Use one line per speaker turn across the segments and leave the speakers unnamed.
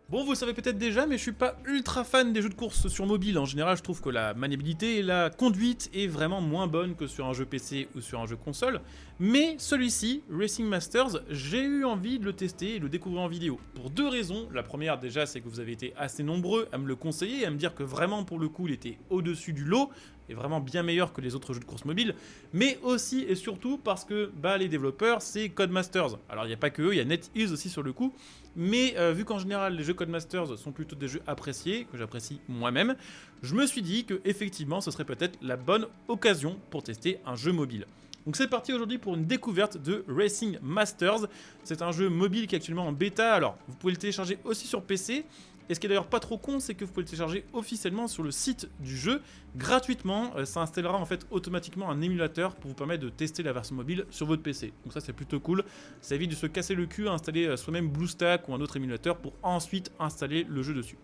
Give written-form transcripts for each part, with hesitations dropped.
Bon, vous le savez peut-être déjà, mais je suis pas ultra fan des jeux de course sur mobile. En général, je trouve que la maniabilité et la conduite est vraiment moins bonne que sur un jeu PC ou sur un jeu console. Mais celui-ci, Racing Masters, j'ai eu envie de le tester et de le découvrir en vidéo. Pour deux raisons. La première, déjà, c'est que vous avez été assez nombreux à me le conseiller et à me dire que vraiment, pour le coup, il était au-dessus du lot et vraiment bien meilleur que les autres jeux de course mobile. Mais aussi et surtout parce que les développeurs, c'est Codemasters. Alors, il n'y a pas que eux, il y a NetEase aussi sur le coup. Mais vu qu'en général les jeux Codemasters sont plutôt des jeux appréciés, que j'apprécie moi-même, je me suis dit que effectivement ce serait peut-être la bonne occasion pour tester un jeu mobile. Donc c'est parti aujourd'hui pour une découverte de Racing Masters. C'est un jeu mobile qui est actuellement en bêta, alors vous pouvez le télécharger aussi sur PC. Et ce qui est d'ailleurs pas trop con, c'est que vous pouvez le télécharger officiellement sur le site du jeu, gratuitement. Ça installera en fait automatiquement un émulateur pour vous permettre de tester la version mobile sur votre PC. Donc ça c'est plutôt cool, ça évite de se casser le cul à installer soi-même BlueStack ou un autre émulateur pour ensuite installer le jeu dessus.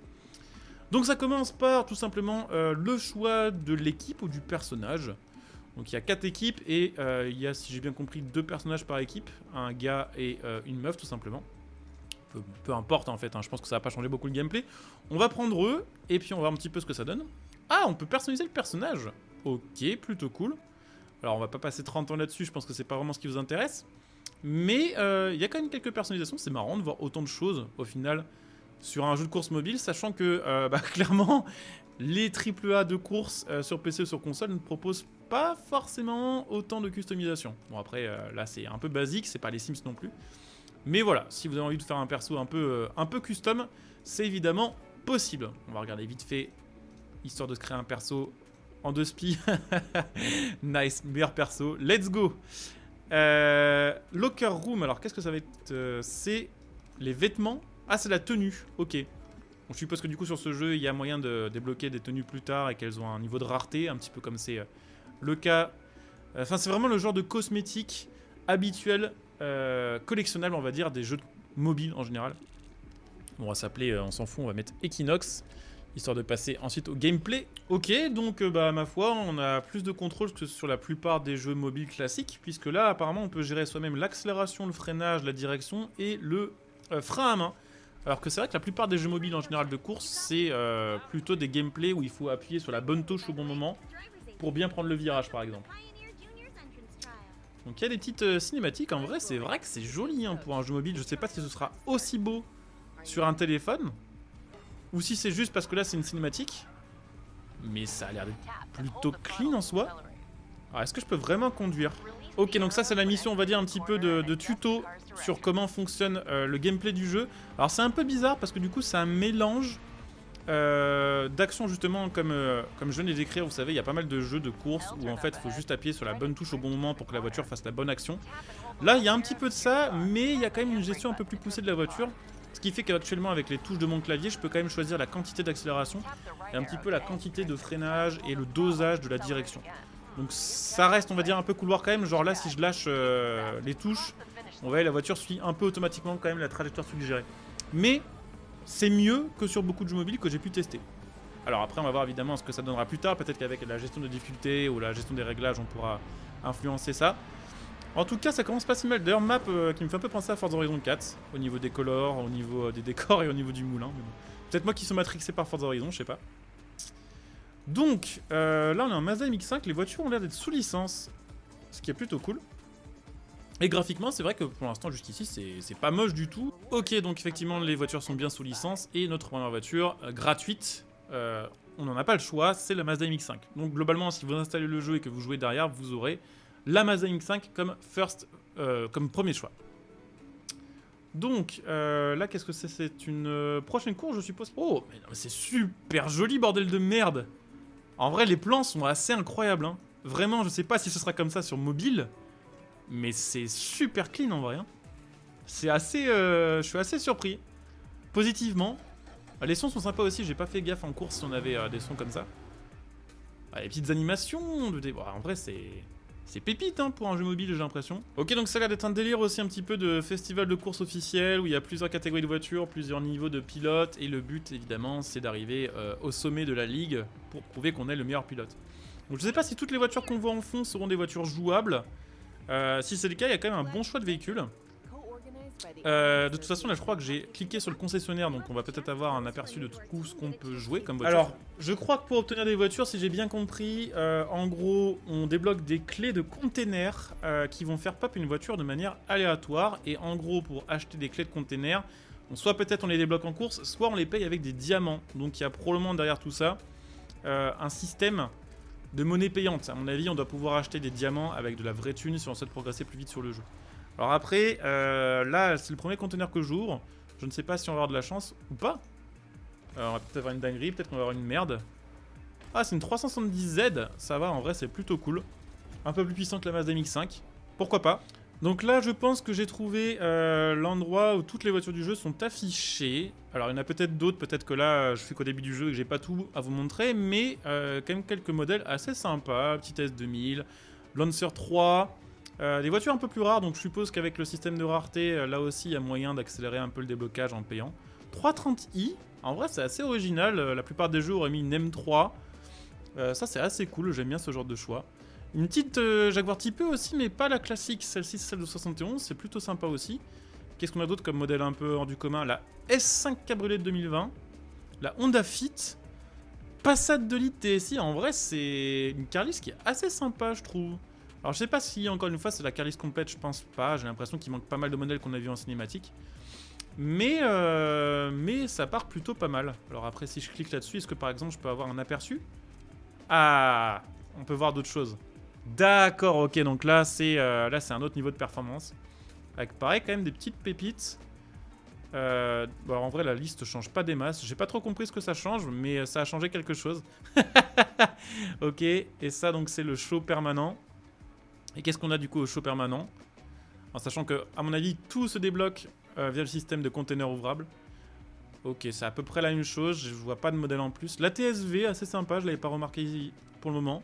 Donc ça commence par tout simplement le choix de l'équipe ou du personnage. Donc il y a 4 équipes et il y a, si j'ai bien compris, 2 personnages par équipe, un gars et une meuf tout simplement. Peu importe en fait, je pense que ça va pas changer beaucoup le gameplay. On va prendre eux, et puis on va voir un petit peu ce que ça donne. Ah, on peut personnaliser le personnage. Ok, plutôt cool. Alors on va pas passer 30 ans là-dessus, je pense que c'est pas vraiment ce qui vous intéresse. Mais il y a quand même quelques personnalisations, c'est marrant de voir autant de choses au final sur un jeu de course mobile, sachant que clairement les AAA de course sur PC ou sur console ne proposent pas forcément autant de customisation. Bon après là c'est un peu basique, c'est pas les Sims non plus. Mais voilà, si vous avez envie de faire un perso un peu custom, c'est évidemment possible. On va regarder vite fait, histoire de se créer un perso en 2 spi. Nice, meilleur perso. Let's go. Locker room, alors qu'est-ce que ça va être c'est les vêtements. Ah, c'est la tenue, ok. Bon, je suppose que du coup sur ce jeu, il y a moyen de débloquer des tenues plus tard et qu'elles ont un niveau de rareté, un petit peu comme c'est le cas. Enfin, c'est vraiment le genre de cosmétique habituel. Collectionnable on va dire des jeux mobiles en général. On va s'appeler, on s'en fout, on va mettre Equinox histoire de passer ensuite au gameplay. Ok, donc ma foi on a plus de contrôle que sur la plupart des jeux mobiles classiques, puisque là apparemment on peut gérer soi-même l'accélération, le freinage, la direction et le frein à main. Alors que c'est vrai que la plupart des jeux mobiles en général de course c'est plutôt des gameplays où il faut appuyer sur la bonne touche au bon moment pour bien prendre le virage par exemple. Donc il y a des petites cinématiques, en vrai c'est que c'est joli pour un jeu mobile, je sais pas si ce sera aussi beau sur un téléphone, ou si c'est juste parce que là c'est une cinématique, mais ça a l'air d'être plutôt clean en soi. Alors est-ce que je peux vraiment conduire? Ok, donc ça c'est la mission on va dire un petit peu de tuto sur comment fonctionne le gameplay du jeu. Alors c'est un peu bizarre parce que du coup c'est un mélange d'action justement comme je viens de les décrire, vous savez il y a pas mal de jeux de course où en fait il faut juste appuyer sur la bonne touche au bon moment pour que la voiture fasse la bonne action. Là il y a un petit peu de ça, mais il y a quand même une gestion un peu plus poussée de la voiture, ce qui fait qu'actuellement avec les touches de mon clavier je peux quand même choisir la quantité d'accélération et un petit peu la quantité de freinage et le dosage de la direction. Donc ça reste on va dire un peu couloir quand même, genre là si je lâche les touches, on voit la voiture suit un peu automatiquement quand même la trajectoire suggérée. Mais c'est mieux que sur beaucoup de jeux mobiles que j'ai pu tester. Alors après on va voir évidemment ce que ça donnera plus tard, peut-être qu'avec la gestion de difficulté ou la gestion des réglages on pourra influencer ça. En tout cas ça commence pas si mal, d'ailleurs map qui me fait un peu penser à Forza Horizon 4, au niveau des colors, au niveau des décors et au niveau du moulin. Bon. Peut-être moi qui suis matrixé par Forza Horizon, je sais pas. Donc là on est en Mazda MX-5, les voitures ont l'air d'être sous licence, ce qui est plutôt cool. Et graphiquement, c'est vrai que pour l'instant, jusqu'ici, c'est pas moche du tout. Ok, donc effectivement, les voitures sont bien sous licence. Et notre première voiture, gratuite, on n'en a pas le choix, c'est la Mazda MX-5. Donc globalement, si vous installez le jeu et que vous jouez derrière, vous aurez la Mazda MX-5 comme premier choix. Donc là, qu'est-ce que c'est? C'est une prochaine course, je suppose. Oh, mais c'est super joli, bordel de merde! En vrai, les plans sont assez incroyables. Hein. Vraiment, je sais pas si ce sera comme ça sur mobile. Mais c'est super clean en vrai. Hein. C'est assez. Je suis assez surpris. Positivement. Les sons sont sympas aussi. J'ai pas fait gaffe en course si on avait des sons comme ça. Les petites animations. En vrai, c'est pépite pour un jeu mobile, j'ai l'impression. Ok, donc ça a l'air d'être un délire aussi un petit peu de festival de course officiel où il y a plusieurs catégories de voitures, plusieurs niveaux de pilotes. Et le but, évidemment, c'est d'arriver au sommet de la ligue pour prouver qu'on est le meilleur pilote. Donc je sais pas si toutes les voitures qu'on voit en fond seront des voitures jouables. Si c'est le cas, il y a quand même un bon choix de véhicules. De toute façon, là, je crois que j'ai cliqué sur le concessionnaire, donc on va peut-être avoir un aperçu de tout ce qu'on peut jouer comme voiture. Alors, je crois que pour obtenir des voitures, si j'ai bien compris, en gros, on débloque des clés de containers qui vont faire pop une voiture de manière aléatoire. Et en gros, pour acheter des clés de containers, soit peut-être on les débloque en course, soit on les paye avec des diamants. Donc il y a probablement derrière tout ça un système de monnaie payante. À mon avis, on doit pouvoir acheter des diamants avec de la vraie thune si on souhaite progresser plus vite sur le jeu. Alors après, là, c'est le premier conteneur que j'ouvre. Je ne sais pas si on va avoir de la chance ou pas. On va peut-être avoir une dinguerie, peut-être qu'on va avoir une merde. Ah, c'est une 370Z. Ça va, en vrai, c'est plutôt cool. Un peu plus puissant que la Mazda MX-5. Pourquoi pas. Donc là, je pense que j'ai trouvé l'endroit où toutes les voitures du jeu sont affichées. Alors, il y en a peut-être d'autres. Peut-être que là, je suis qu'au début du jeu et que j'ai pas tout à vous montrer. Mais quand même quelques modèles assez sympas. Petit S2000, Lancer 3... des voitures un peu plus rares, donc je suppose qu'avec le système de rareté, là aussi il y a moyen d'accélérer un peu le déblocage en payant. 330i, en vrai c'est assez original, la plupart des jeux auraient mis une M3. Ça c'est assez cool, j'aime bien ce genre de choix. Une petite Jaguar Type E aussi, mais pas la classique, celle-ci c'est celle de 71, c'est plutôt sympa aussi. Qu'est-ce qu'on a d'autre comme modèle un peu hors du commun? La S5 Cabriolet de 2020, la Honda Fit, Passat de Elite TSI, en vrai c'est une Carlis qui est assez sympa je trouve. Alors je sais pas si encore une fois c'est la Carlis complète, je pense pas, j'ai l'impression qu'il manque pas mal de modèles qu'on a vu en cinématique. Mais ça part plutôt pas mal. Alors après si je clique là-dessus, est-ce que par exemple je peux avoir un aperçu? Ah, on peut voir d'autres choses. D'accord, ok, donc là c'est un autre niveau de performance. Avec pareil quand même des petites pépites. Bon, en vrai la liste change pas des masses, j'ai pas trop compris ce que ça change, mais ça a changé quelque chose. Ok, et ça donc c'est le show permanent. Et qu'est-ce qu'on a du coup au show permanent? En sachant que, à mon avis, tout se débloque via le système de containers ouvrables. Ok, c'est à peu près la même chose, je vois pas de modèle en plus. La TSV, assez sympa, je l'avais pas remarqué pour le moment.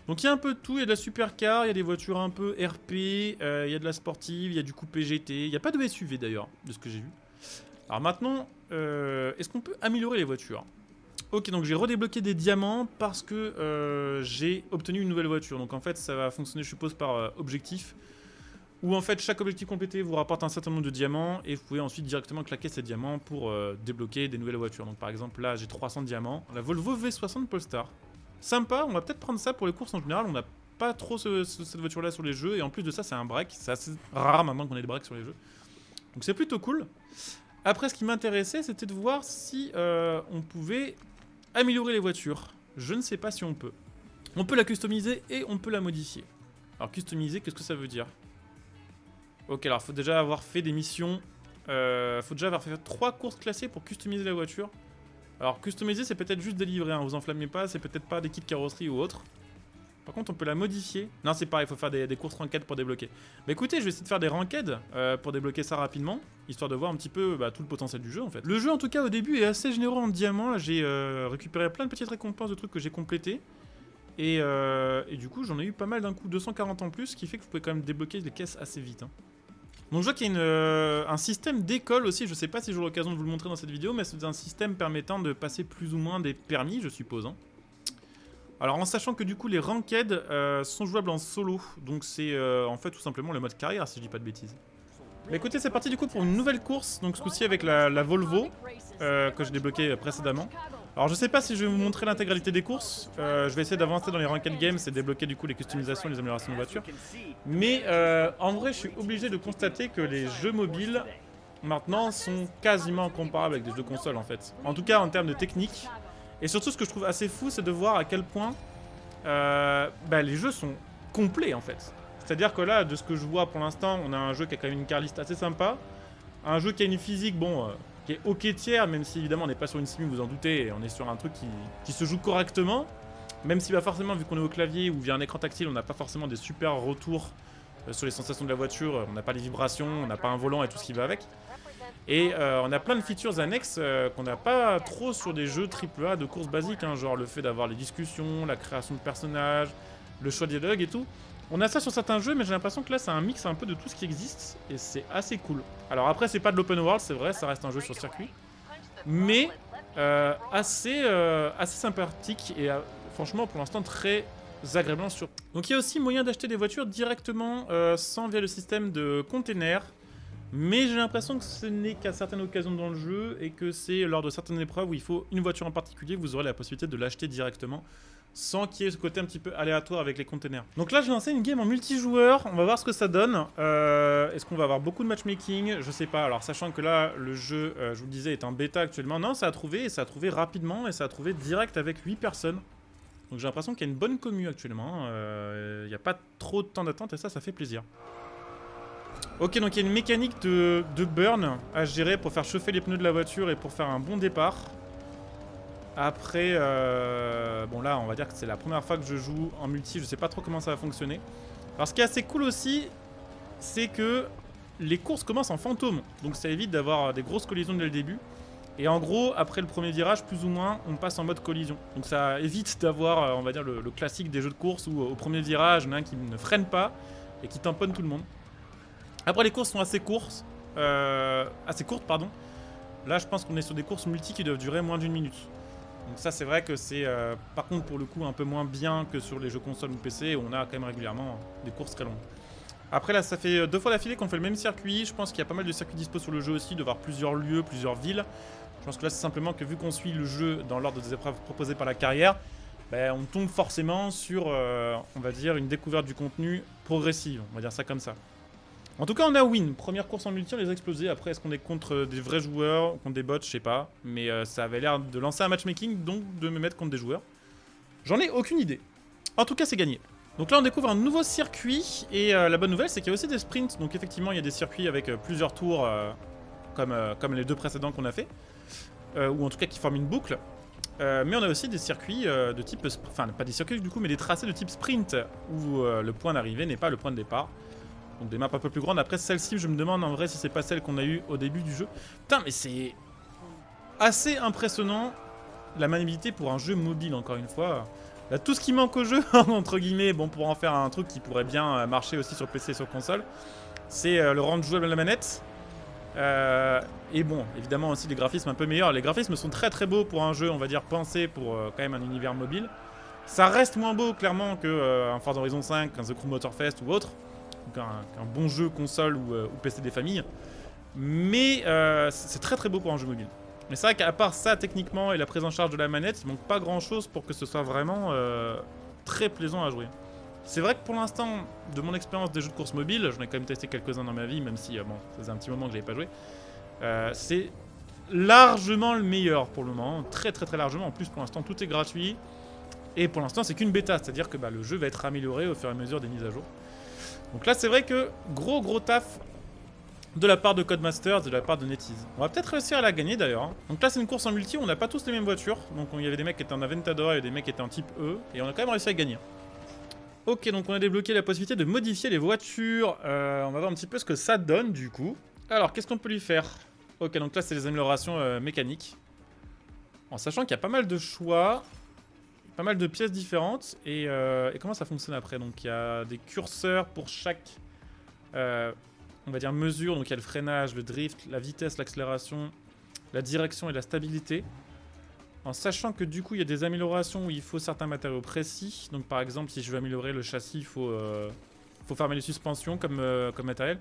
Donc il y a un peu de tout, il y a de la supercar, il y a des voitures un peu RP, il y a de la sportive, il y a du coupé GT, il n'y a pas de SUV d'ailleurs, de ce que j'ai vu. Alors maintenant, est-ce qu'on peut améliorer les voitures? Ok, donc j'ai redébloqué des diamants parce que j'ai obtenu une nouvelle voiture. Donc en fait, ça va fonctionner, je suppose, par objectif. Où en fait, chaque objectif complété vous rapporte un certain nombre de diamants. Et vous pouvez ensuite directement claquer ces diamants pour débloquer des nouvelles voitures. Donc par exemple, là, j'ai 300 diamants. La Volvo V60 Polestar. Sympa, on va peut-être prendre ça pour les courses en général. On n'a pas trop cette voiture-là sur les jeux. Et en plus de ça, c'est un break. C'est assez rare maintenant qu'on ait des breaks sur les jeux. Donc c'est plutôt cool. Après, ce qui m'intéressait, c'était de voir si on pouvait améliorer les voitures. Je ne sais pas si on peut. On peut la customiser et on peut la modifier. Alors customiser, qu'est-ce que ça veut dire? Ok, alors faut déjà avoir fait des missions. Faut déjà avoir fait 3 courses classées pour customiser la voiture. Alors customiser, c'est peut-être juste délivrer, hein, vous enflammez pas, c'est peut-être pas des kits carrosserie ou autre. Par contre, on peut la modifier. Non, c'est pareil, il faut faire des courses ranked pour débloquer. Bah écoutez, je vais essayer de faire des ranked pour débloquer ça rapidement, histoire de voir un petit peu tout le potentiel du jeu en fait. Le jeu en tout cas au début est assez généreux en diamants. J'ai récupéré plein de petites récompenses de trucs que j'ai complétés. Et du coup, j'en ai eu pas mal d'un coup, 240 en plus, ce qui fait que vous pouvez quand même débloquer les caisses assez vite. Hein. Donc je vois qu'il y a un système d'école aussi, je sais pas si j'aurai l'occasion de vous le montrer dans cette vidéo, mais c'est un système permettant de passer plus ou moins des permis, je suppose. Hein. Alors en sachant que du coup les ranked sont jouables en solo, donc c'est en fait tout simplement le mode carrière si je dis pas de bêtises. Bah écoutez, c'est parti du coup pour une nouvelle course, donc ce coup-ci avec la Volvo que j'ai débloquée précédemment. Alors je sais pas si je vais vous montrer l'intégralité des courses, je vais essayer d'avancer dans les ranked games et débloquer du coup les customisations et les améliorations de voiture. Mais en vrai je suis obligé de constater que les jeux mobiles maintenant sont quasiment comparables avec des jeux consoles en fait. En tout cas en termes de technique. Et surtout, ce que je trouve assez fou, c'est de voir à quel point les jeux sont complets, en fait. C'est-à-dire que là, de ce que je vois pour l'instant, on a un jeu qui a quand même une carliste assez sympa. Un jeu qui a une physique, bon, qui est ok tiers, même si évidemment on n'est pas sur une sim, vous en doutez, et on est sur un truc qui se joue correctement. Même si forcément, vu qu'on est au clavier ou via un écran tactile, on n'a pas forcément des super retours sur les sensations de la voiture. On n'a pas les vibrations, on n'a pas un volant et tout ce qui va avec. Et on a plein de features annexes qu'on n'a pas trop sur des jeux AAA de course basiques, hein, genre le fait d'avoir les discussions, la création de personnages, le choix de dialogue et tout. On a ça sur certains jeux, mais j'ai l'impression que là c'est un mix un peu de tout ce qui existe, et c'est assez cool. Alors après c'est pas de l'open world, c'est vrai, ça reste un jeu sur circuit, mais assez sympathique et franchement pour l'instant très agréablement sur. Donc il y a aussi moyen d'acheter des voitures directement sans via le système de containers. Mais j'ai l'impression que ce n'est qu'à certaines occasions dans le jeu et que c'est lors de certaines épreuves où il faut une voiture en particulier que vous aurez la possibilité de l'acheter directement sans qu'il y ait ce côté un petit peu aléatoire avec les containers. Donc là, j'ai lancé une game en multijoueur. On va voir ce que ça donne. Est-ce qu'on va avoir beaucoup de matchmaking? Je sais pas. Alors, sachant que là, le jeu, je vous le disais, est en bêta actuellement. Non, ça a trouvé, et ça a trouvé rapidement, et ça a trouvé direct avec 8 personnes. Donc j'ai l'impression qu'il y a une bonne commu actuellement. Il n'y a pas trop de temps d'attente, et ça fait plaisir. Ok, donc il y a une mécanique de burn à gérer pour faire chauffer les pneus de la voiture et pour faire un bon départ. Après, bon là, on va dire que c'est la première fois que je joue en multi, je sais pas trop comment ça va fonctionner. Alors ce qui est assez cool aussi, c'est que les courses commencent en fantôme, donc ça évite d'avoir des grosses collisions dès le début. Et en gros, après le premier virage, plus ou moins, on passe en mode collision. Donc ça évite d'avoir, on va dire, le classique des jeux de course où au premier virage, il y en a un qui ne freine pas et qui tamponne tout le monde. Après, les courses sont assez courtes, pardon. Là, je pense qu'on est sur des courses multi qui doivent durer moins d'1 minute. Donc ça, c'est vrai que c'est, par contre, pour le coup, un peu moins bien que sur les jeux console ou PC, où on a quand même régulièrement des courses très longues. Après, là, ça fait 2 fois d'affilée qu'on fait le même circuit. Je pense qu'il y a pas mal de circuits dispo sur le jeu aussi, de voir plusieurs lieux, plusieurs villes. Je pense que là, c'est simplement que vu qu'on suit le jeu dans l'ordre des épreuves proposées par la carrière, ben, on tombe forcément sur, on va dire, une découverte du contenu progressive. On va dire ça comme ça. En tout cas, on a win. Première course en multi, on les a explosés. Après, est-ce qu'on est contre des vrais joueurs, contre des bots, je sais pas. Mais ça avait l'air de lancer un matchmaking, donc de me mettre contre des joueurs. J'en ai aucune idée. En tout cas, c'est gagné. Donc là, on découvre un nouveau circuit. Et la bonne nouvelle, c'est qu'il y a aussi des sprints. Donc effectivement, il y a des circuits avec plusieurs tours, comme les 2 précédents qu'on a fait. Ou en tout cas, qui forment une boucle. Mais on a aussi des circuits de type... Enfin, pas des circuits du coup, mais des tracés de type sprint. Où le point d'arrivée n'est pas le point de départ. Donc des maps un peu plus grandes. Après celle-ci, je me demande en vrai si c'est pas celle qu'on a eue au début du jeu. Putain, mais c'est assez impressionnant la maniabilité pour un jeu mobile, encore une fois. Là, tout ce qui manque au jeu, entre guillemets, bon, pour en faire un truc qui pourrait bien marcher aussi sur PC et sur console, c'est le rendre jouable à la manette. Et bon, évidemment aussi des graphismes un peu meilleurs. Les graphismes sont très très beaux pour un jeu, on va dire, pensé pour quand même un univers mobile. Ça reste moins beau, clairement, qu'un Forza Horizon 5, un The Crew Motorfest ou autre. Un bon jeu console ou PC des familles. Mais c'est très très beau pour un jeu mobile. Mais c'est vrai qu'à part ça, techniquement, et la prise en charge de la manette, il manque pas grand chose pour que ce soit vraiment très plaisant à jouer. C'est vrai que pour l'instant, de mon expérience des jeux de course mobile, j'en ai quand même testé quelques-uns dans ma vie, même si bon, ça faisait un petit moment que j'avais pas joué. C'est largement le meilleur pour le moment, très très très largement. En plus, pour l'instant, tout est gratuit. Et pour l'instant, c'est qu'une bêta, c'est-à-dire que le jeu va être amélioré au fur et à mesure des mises à jour. Donc là, c'est vrai que gros taf de la part de Codemasters, de la part de NetEase. On va peut-être réussir à la gagner d'ailleurs. Hein. Donc là, c'est une course en multi, on n'a pas tous les mêmes voitures. Donc il y avait des mecs qui étaient en Aventador et des mecs qui étaient en type E. Et on a quand même réussi à gagner. Ok, donc on a débloqué la possibilité de modifier les voitures. On va voir un petit peu ce que ça donne du coup. Alors, qu'est-ce qu'on peut lui faire? Ok, donc là, c'est les améliorations mécaniques. En sachant qu'il y a pas mal de choix. Pas mal de pièces différentes. Et comment ça fonctionne après? Donc il y a des curseurs pour chaque, on va dire, mesure. Donc il y a le freinage, le drift, la vitesse, l'accélération, la direction et la stabilité. En sachant que du coup il y a des améliorations où il faut certains matériaux précis. Donc par exemple si je veux améliorer le châssis, il faut fermer les suspensions comme matériel.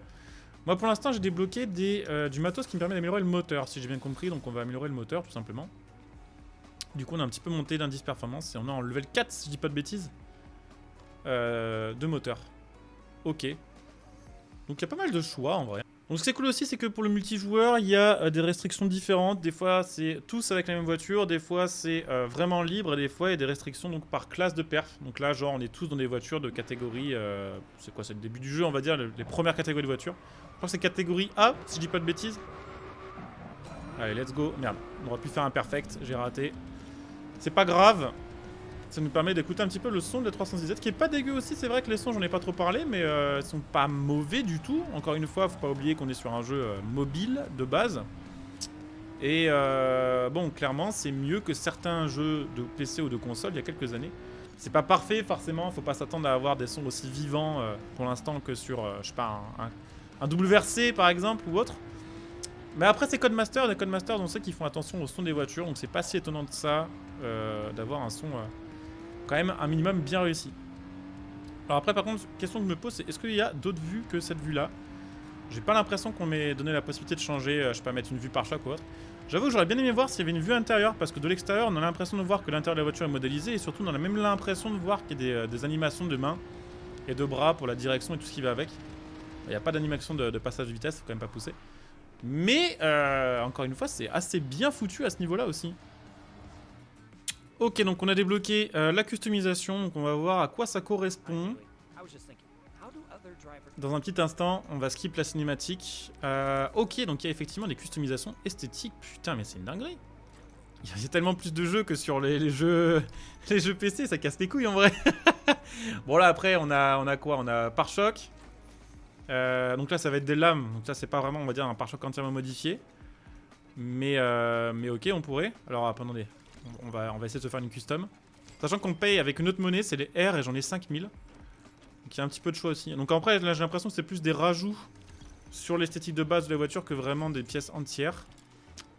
Moi pour l'instant j'ai débloqué du matos qui me permet d'améliorer le moteur, si j'ai bien compris. Donc on va améliorer le moteur tout simplement. Du coup, on a un petit peu monté d'indice performance et on est en level 4, si je dis pas de bêtises, de moteur. Ok. Donc il y a pas mal de choix en vrai. Donc ce qui est cool aussi, c'est que pour le multijoueur, il y a des restrictions différentes. Des fois, c'est tous avec la même voiture. Des fois, c'est vraiment libre. Et des fois, il y a des restrictions donc, par classe de perf. Donc là, genre, on est tous dans des voitures de catégorie... c'est quoi? C'est le début du jeu, on va dire, les premières catégories de voitures. Je crois que c'est catégorie A, si je dis pas de bêtises. Allez, let's go. Merde, on aurait pu faire un perfect, j'ai raté. C'est pas grave, ça nous permet d'écouter un petit peu le son de la 306Z qui est pas dégueu aussi. C'est vrai que les sons, j'en ai pas trop parlé, mais ils sont pas mauvais du tout. Encore une fois, faut pas oublier qu'on est sur un jeu mobile de base. Et bon, clairement, c'est mieux que certains jeux de PC ou de console il y a quelques années. C'est pas parfait forcément, faut pas s'attendre à avoir des sons aussi vivants pour l'instant que sur, je sais pas, un WRC par exemple ou autre. Mais après, c'est Codemasters. Les Codemasters, on sait qu'ils font attention au son des voitures, donc c'est pas si étonnant de ça d'avoir un son quand même un minimum bien réussi. Alors après, par contre, question que je me pose, c'est est-ce qu'il y a d'autres vues que cette vue-là? J'ai pas l'impression qu'on m'ait donné la possibilité de changer, je sais pas, mettre une vue pare-choc ou autre. J'avoue que j'aurais bien aimé voir s'il y avait une vue intérieure, parce que de l'extérieur, on a l'impression de voir que l'intérieur de la voiture est modélisé, et surtout on a même l'impression de voir qu'il y a des animations de mains et de bras pour la direction et tout ce qui va avec. Il n'y a pas d'animation de passage de vitesse, faut quand même pas pousser. Mais, encore une fois, c'est assez bien foutu à ce niveau-là aussi. Ok, donc on a débloqué la customisation, donc on va voir à quoi ça correspond. Dans un petit instant, on va skip la cinématique. Ok, donc il y a effectivement des customisations esthétiques. Putain, mais c'est une dinguerie. Il y a tellement plus de jeux que sur les jeux PC, ça casse les couilles en vrai. Bon là après, on a quoi? On a pare-choc. Donc là, ça va être des lames. Donc ça, c'est pas vraiment, on va dire, un pare-choc entièrement modifié. Mais ok, on pourrait. Alors attendez, on va essayer de se faire une custom. Sachant qu'on paye avec une autre monnaie, c'est les R et j'en ai 5000. Donc il y a un petit peu de choix aussi. Donc après, là j'ai l'impression que c'est plus des rajouts sur l'esthétique de base de la voiture que vraiment des pièces entières.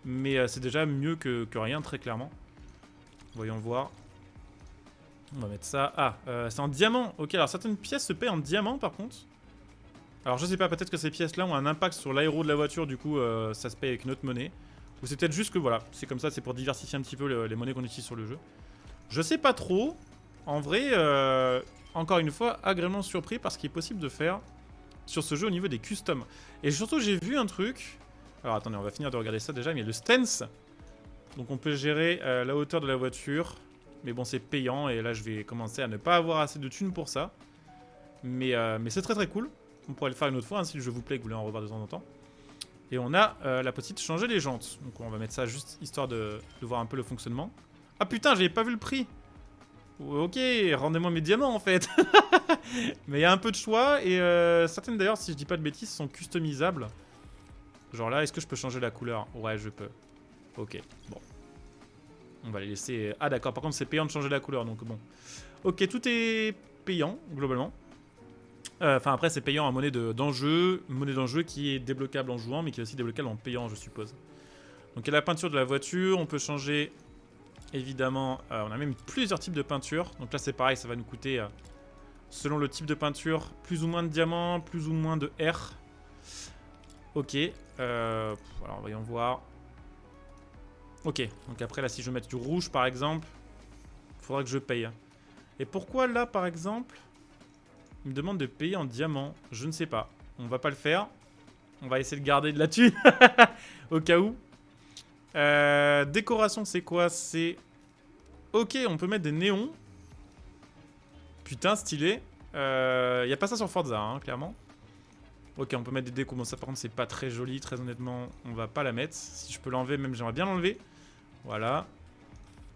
Mais c'est déjà mieux que rien, très clairement. Voyons voir. On va mettre ça. Ah, c'est en diamant. Ok, alors certaines pièces se paient en diamant par contre. Alors je sais pas, peut-être que ces pièces-là ont un impact sur l'aéro de la voiture, du coup ça se paye avec une autre monnaie. Ou c'est peut-être juste que voilà, c'est comme ça, c'est pour diversifier un petit peu les monnaies qu'on utilise sur le jeu. Je sais pas trop. En vrai, encore une fois, agréablement surpris par ce qui est possible de faire sur ce jeu au niveau des customs. Et surtout, j'ai vu un truc. Alors attendez, on va finir de regarder ça déjà, mais il y a le stance. Donc on peut gérer la hauteur de la voiture. Mais bon, c'est payant et là je vais commencer à ne pas avoir assez de thunes pour ça. Mais c'est très très cool. On pourrait le faire une autre fois hein, si le jeu vous plaît et que vous voulez en revoir de temps en temps. Et on a la possibilité de changer les jantes. Donc on va mettre ça juste histoire de voir un peu le fonctionnement. Ah putain, j'avais pas vu le prix. Ok, rendez-moi mes diamants en fait. Mais il y a un peu de choix et certaines d'ailleurs, si je dis pas de bêtises, sont customisables. Genre là, est-ce que je peux changer la couleur? Ouais, je peux. Ok, bon. On va les laisser... Ah d'accord, par contre c'est payant de changer la couleur, donc bon. Ok, tout est payant, globalement. Enfin après c'est payant en monnaie d'enjeu, monnaie d'enjeu qui est débloquable en jouant, mais qui est aussi débloquable en payant, je suppose. Donc il y a la peinture de la voiture, on peut changer... Évidemment, on a même plusieurs types de peinture. Donc là c'est pareil, ça va nous coûter, selon le type de peinture, plus ou moins de diamants, plus ou moins de R. Ok, alors voyons voir. Ok, donc après là si je veux mettre du rouge par exemple, il faudra que je paye. Et pourquoi là par exemple, il me demande de payer en diamant? Je ne sais pas, on va pas le faire. On va essayer de garder de la thune, au cas où. Décoration c'est quoi? C'est... Ok, on peut mettre des néons. Putain, stylé. Y a pas ça sur Forza, hein, clairement. Ok, on peut mettre des décos. Bon, ça par contre, c'est pas très joli. Très honnêtement, on va pas la mettre. Si je peux l'enlever, même j'aimerais bien l'enlever. Voilà.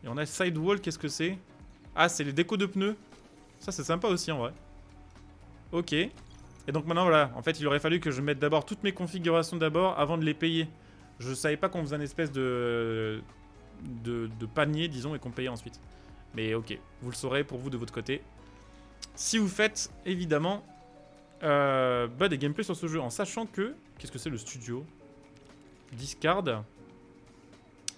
Et on a Sidewall, qu'est-ce que c'est? Ah, c'est les décos de pneus. Ça, c'est sympa aussi, en vrai. Ok. Et donc maintenant, voilà. En fait, il aurait fallu que je mette d'abord toutes mes configurations d'abord avant de les payer. Je savais pas qu'on faisait un espèce de panier, disons, et qu'on payait ensuite. Mais ok, vous le saurez pour vous de votre côté. Si vous faites, évidemment, des gameplays sur ce jeu, en sachant que... Qu'est-ce que c'est le studio? Discard.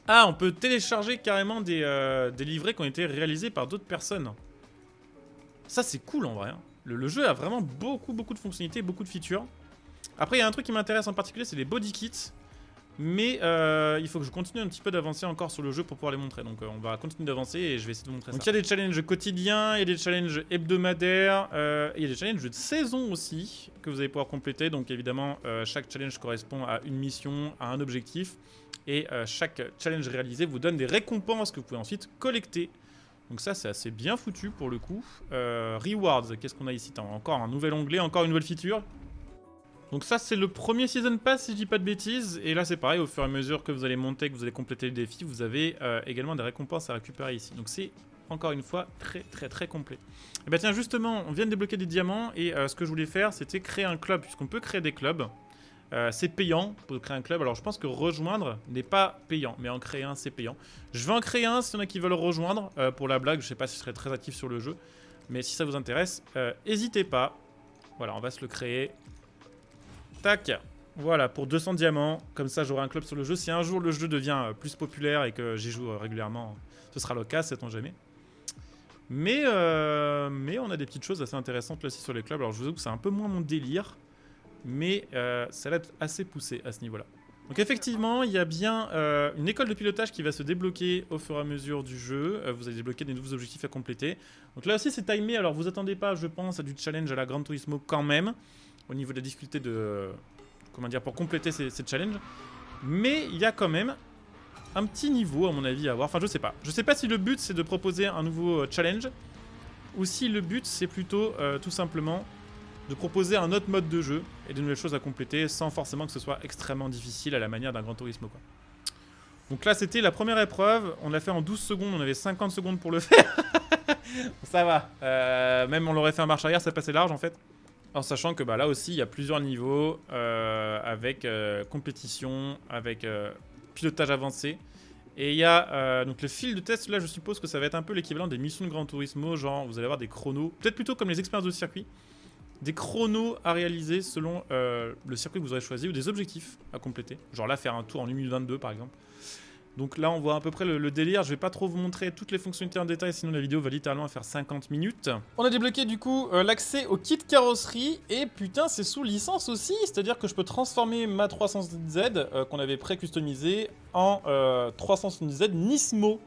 Ah, on peut télécharger carrément des livrets qui ont été réalisés par d'autres personnes. Ça, c'est cool, en vrai. Hein. Le jeu a vraiment beaucoup de fonctionnalités, beaucoup de features. Après, il y a un truc qui m'intéresse en particulier, c'est les body kits. Mais il faut que je continue un petit peu d'avancer encore sur le jeu pour pouvoir les montrer. Donc on va continuer d'avancer et je vais essayer de vous montrer ça. Donc il y a des challenges quotidiens, il y a des challenges hebdomadaires, il y a des challenges de saison aussi que vous allez pouvoir compléter. Donc évidemment chaque challenge correspond à une mission, à un objectif. Et chaque challenge réalisé vous donne des récompenses que vous pouvez ensuite collecter. Donc ça c'est assez bien foutu pour le coup. Rewards, qu'est-ce qu'on a ici? Encore un nouvel onglet, encore une nouvelle feature. Donc ça c'est le premier Season Pass si je dis pas de bêtises. Et là c'est pareil, au fur et à mesure que vous allez monter, que vous allez compléter le défi, vous avez également des récompenses à récupérer ici. Donc c'est encore une fois très complet. Et bah tiens justement, on vient de débloquer des diamants et ce que je voulais faire c'était créer un club, puisqu'on peut créer des clubs. C'est payant pour créer un club, alors je pense que rejoindre n'est pas payant, mais en créer un c'est payant. Je vais en créer un s'il y en a qui veulent rejoindre, pour la blague, je sais pas si je serai très actif sur le jeu. Mais si ça vous intéresse, n'hésitez pas. Voilà, on va se le créer. Tac, voilà, pour 200 diamants, comme ça j'aurai un club sur le jeu. Si un jour le jeu devient plus populaire et que j'y joue régulièrement, ce sera le cas, sait-on jamais. Mais on a des petites choses assez intéressantes là aussi sur les clubs. Alors je vous avoue que c'est un peu moins mon délire. mais ça va être assez poussé à ce niveau-là. Donc effectivement, il y a bien une école de pilotage qui va se débloquer au fur et à mesure du jeu. Vous allez débloquer des nouveaux objectifs à compléter. Donc là aussi c'est timé, alors vous attendez pas, je pense, à du challenge à la Gran Turismo quand même, au niveau de la difficulté de... comment dire, pour compléter ces challenges. Mais il y a quand même un petit niveau à mon avis à avoir, enfin je sais pas. Je sais pas si le but c'est de proposer un nouveau challenge, ou si le but c'est plutôt tout simplement de proposer un autre mode de jeu et de nouvelles choses à compléter sans forcément que ce soit extrêmement difficile à la manière d'un Gran Turismo, quoi. Donc là c'était la première épreuve, on l'a fait en 12 secondes, on avait 50 secondes pour le faire. Ça va, même on l'aurait fait en marche arrière, ça passait large en fait. En sachant que bah, là aussi il y a plusieurs niveaux avec compétition, avec pilotage avancé. Et il y a donc le fil de test, là je suppose que ça va être un peu l'équivalent des missions de Gran Turismo, genre vous allez avoir des chronos, peut-être plutôt comme les expériences de circuit. Des chronos à réaliser selon le circuit que vous aurez choisi ou des objectifs à compléter. Genre là, faire un tour en 1 minute 22 par exemple. Donc là, on voit à peu près le délire. Je vais pas trop vous montrer toutes les fonctionnalités en détail, sinon la vidéo va littéralement faire 50 minutes. On a débloqué du coup l'accès au kit carrosserie. Et putain, c'est sous licence aussi. C'est-à-dire que je peux transformer ma 370Z qu'on avait pré-customisée en 370Z Nismo.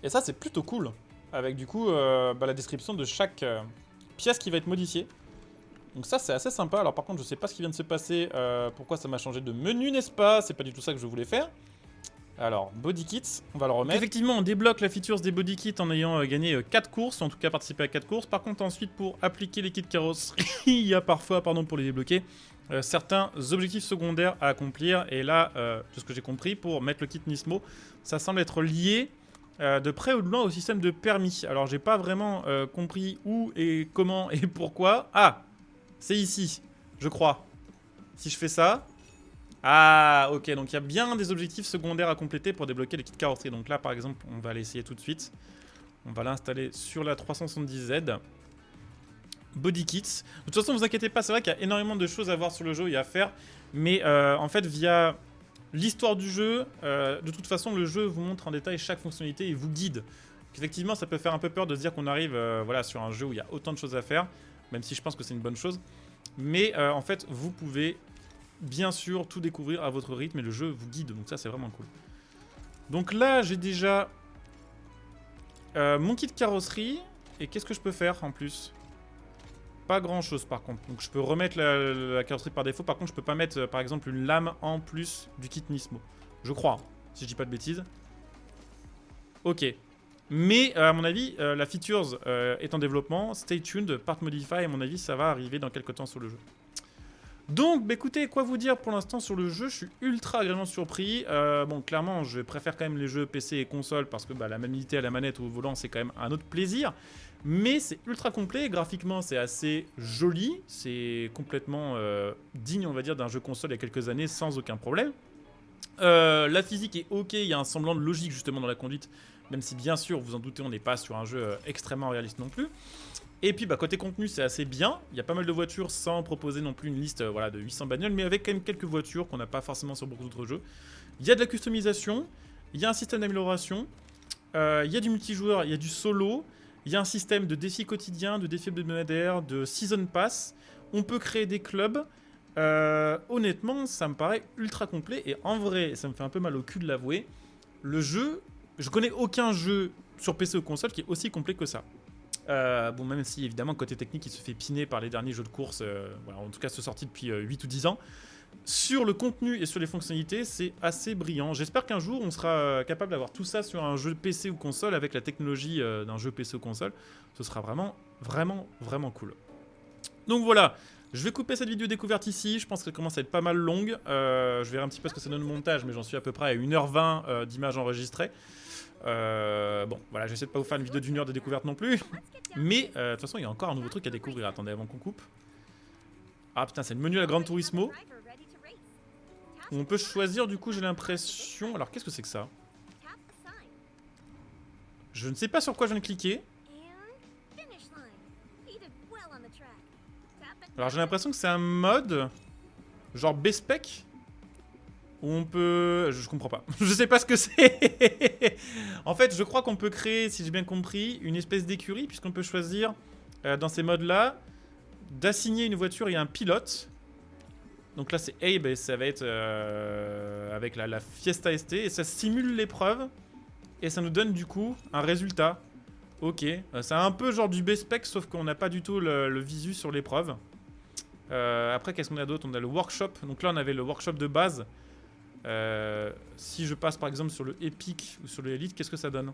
Et ça, c'est plutôt cool. Avec du coup la description de chaque pièce qui va être modifiée. Donc ça c'est assez sympa. Alors par contre je sais pas ce qui vient de se passer, pourquoi ça m'a changé de menu, n'est-ce pas? C'est pas du tout ça que je voulais faire. Alors body kits, on va le remettre. Effectivement on débloque la feature des body kits en ayant gagné 4 courses, en tout cas participé à 4 courses. Par contre ensuite pour appliquer les kits carrosserie, il y a parfois, pardon pour les débloquer, certains objectifs secondaires à accomplir. Et là, de ce que j'ai compris, pour mettre le kit Nismo, ça semble être lié de près ou de loin au système de permis. Alors j'ai pas vraiment compris où et comment et pourquoi. Ah, c'est ici, je crois. Si je fais ça... Ah, ok, donc il y a bien des objectifs secondaires à compléter pour débloquer les kits carrosserie. Donc là, par exemple, on va l'essayer tout de suite. On va l'installer sur la 370Z. Body kits. De toute façon, ne vous inquiétez pas, c'est vrai qu'il y a énormément de choses à voir sur le jeu et à faire. Mais en fait, via l'histoire du jeu, de toute façon, le jeu vous montre en détail chaque fonctionnalité et vous guide. Donc, effectivement, ça peut faire un peu peur de se dire qu'on arrive voilà, sur un jeu où il y a autant de choses à faire. Même si je pense que c'est une bonne chose. Mais en fait, vous pouvez bien sûr tout découvrir à votre rythme et le jeu vous guide. Donc ça, c'est vraiment cool. Donc là, j'ai déjà mon kit carrosserie. Et qu'est-ce que je peux faire en plus? Pas grand-chose par contre. Donc je peux remettre la carrosserie par défaut. Par contre, je peux pas mettre par exemple une lame en plus du kit Nismo. Je crois, si je dis pas de bêtises. Ok. Mais à mon avis, la features est en développement. Stay tuned, part modify, à mon avis, ça va arriver dans quelques temps sur le jeu. Donc, bah, écoutez, quoi vous dire pour l'instant sur le jeu, je suis ultra agréablement surpris. Bon, clairement, je préfère quand même les jeux PC et console parce que bah, la maniabilité à la manette ou au volant, c'est quand même un autre plaisir. Mais c'est ultra complet, graphiquement, c'est assez joli. C'est complètement digne, on va dire, d'un jeu console il y a quelques années sans aucun problème. La physique est ok, il y a un semblant de logique justement dans la conduite. Même si bien sûr, vous en doutez, on n'est pas sur un jeu extrêmement réaliste non plus. Et puis bah, côté contenu, c'est assez bien. Il y a pas mal de voitures sans proposer non plus une liste voilà, de 800 bagnoles, mais avec quand même quelques voitures qu'on n'a pas forcément sur beaucoup d'autres jeux. Il y a de la customisation, il y a un système d'amélioration, il y a du multijoueur, il y a du solo, il y a un système de défis quotidiens, de défis hebdomadaires, de season pass. On peut créer des clubs. Honnêtement, ça me paraît ultra complet. Et en vrai, ça me fait un peu mal au cul de l'avouer, le jeu... Je connais aucun jeu sur PC ou console qui est aussi complet que ça. Bon, même si évidemment côté technique il se fait piner par les derniers jeux de course, voilà, en tout cas ceux sortis depuis 8 ou 10 ans. Sur le contenu et sur les fonctionnalités, c'est assez brillant. J'espère qu'un jour on sera capable d'avoir tout ça sur un jeu PC ou console avec la technologie d'un jeu PC ou console. Ce sera vraiment, vraiment, vraiment cool. Donc voilà, je vais couper cette vidéo découverte ici. Je pense qu'elle commence à être pas mal longue. Je verrai un petit peu ce que ça donne au montage, mais j'en suis à peu près à 1h20 d'images enregistrées. Bon, voilà, j'essaie de pas vous faire une vidéo d'1 heure de découverte non plus. Mais de toute façon, il y a encore un nouveau truc à découvrir. Attendez, avant qu'on coupe. Ah putain, c'est le menu à la Gran Turismo. Où on peut choisir, du coup, j'ai l'impression... Alors, qu'est-ce que c'est que ça? Je ne sais pas sur quoi je viens de cliquer. Alors, j'ai l'impression que c'est un mode... Genre B-Spec. Où on peut... Je comprends pas. Je sais pas ce que c'est. En fait, je crois qu'on peut créer, si j'ai bien compris, une espèce d'écurie, puisqu'on peut choisir, dans ces modes-là, d'assigner une voiture et un pilote. Donc là, c'est Abe et ça va être avec la Fiesta ST. Et ça simule l'épreuve. Et ça nous donne du coup un résultat. Ok. C'est un peu genre du B-Spec, sauf qu'on n'a pas du tout le visu sur l'épreuve. Après, qu'est-ce qu'on a d'autre? On a le workshop. Donc là, on avait le workshop de base. Si je passe par exemple sur le Epic ou sur le Elite, qu'est-ce que ça donne?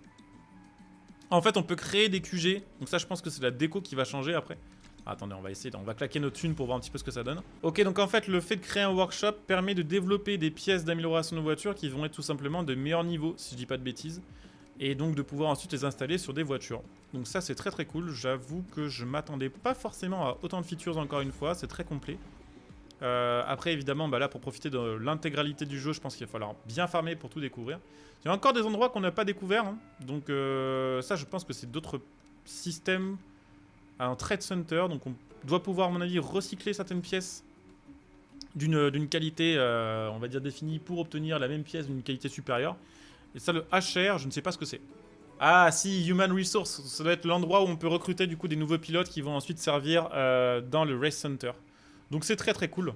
En fait, on peut créer des QG. Donc ça, je pense que c'est la déco qui va changer après. Attendez, on va essayer. On va claquer nos thunes pour voir un petit peu ce que ça donne. Ok, donc en fait, le fait de créer un workshop permet de développer des pièces d'amélioration de voitures qui vont être tout simplement de meilleurs niveaux, si je dis pas de bêtises. Et donc de pouvoir ensuite les installer sur des voitures. Donc ça, c'est très très cool. J'avoue que je m'attendais pas forcément à autant de features encore une fois. C'est très complet. Après, évidemment, bah là, pour profiter de l'intégralité du jeu, je pense qu'il va falloir bien farmer pour tout découvrir. Il y a encore des endroits qu'on n'a pas découverts. Hein. Donc ça, je pense que c'est d'autres systèmes à un trade center. Donc on doit pouvoir, à mon avis, recycler certaines pièces d'une qualité, on va dire, définie pour obtenir la même pièce d'une qualité supérieure. Et ça, le HR, je ne sais pas ce que c'est. Ah si, Human Resource. Ça doit être l'endroit où on peut recruter du coup des nouveaux pilotes qui vont ensuite servir dans le Race Center. Donc c'est très très cool.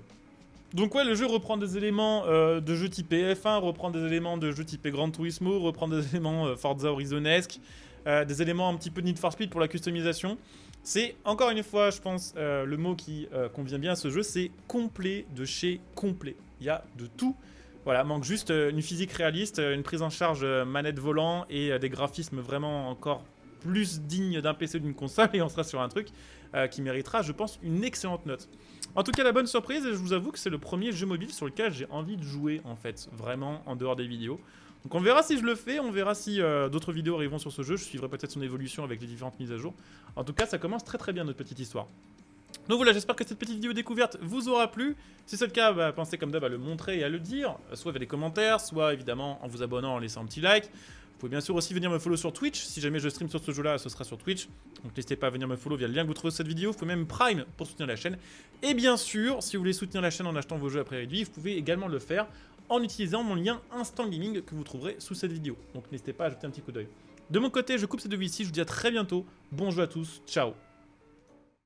Donc ouais, le jeu reprend des éléments de jeu typé F1, reprend des éléments de jeu typé Gran Turismo, reprend des éléments Forza Horizonesque, des éléments un petit peu Need for Speed pour la customisation. C'est, encore une fois, je pense, le mot qui convient bien à ce jeu, c'est complet de chez complet. Il y a de tout. Voilà, manque juste une physique réaliste, une prise en charge manette volant et des graphismes vraiment encore plus dignes d'un PC ou d'une console, et on sera sur un truc qui méritera, je pense, une excellente note. En tout cas, la bonne surprise, je vous avoue que c'est le premier jeu mobile sur lequel j'ai envie de jouer, en fait, vraiment en dehors des vidéos. Donc on verra si je le fais, on verra si d'autres vidéos arriveront sur ce jeu, je suivrai peut-être son évolution avec les différentes mises à jour. En tout cas, ça commence très très bien notre petite histoire. Donc voilà, j'espère que cette petite vidéo découverte vous aura plu. Si c'est le cas, bah, pensez comme d'hab à le montrer et à le dire, soit via les commentaires, soit évidemment en vous abonnant, en laissant un petit like. Vous pouvez bien sûr aussi venir me follow sur Twitch. Si jamais je stream sur ce jeu-là, ce sera sur Twitch. Donc n'hésitez pas à venir me follow via le lien que vous trouvez sur cette vidéo. Vous pouvez même Prime pour soutenir la chaîne. Et bien sûr, si vous voulez soutenir la chaîne en achetant vos jeux à prix réduit, vous pouvez également le faire en utilisant mon lien Instant Gaming que vous trouverez sous cette vidéo. Donc n'hésitez pas à jeter un petit coup d'œil. De mon côté, je coupe cette vidéo ici. Je vous dis à très bientôt. Bon jeu à tous. Ciao.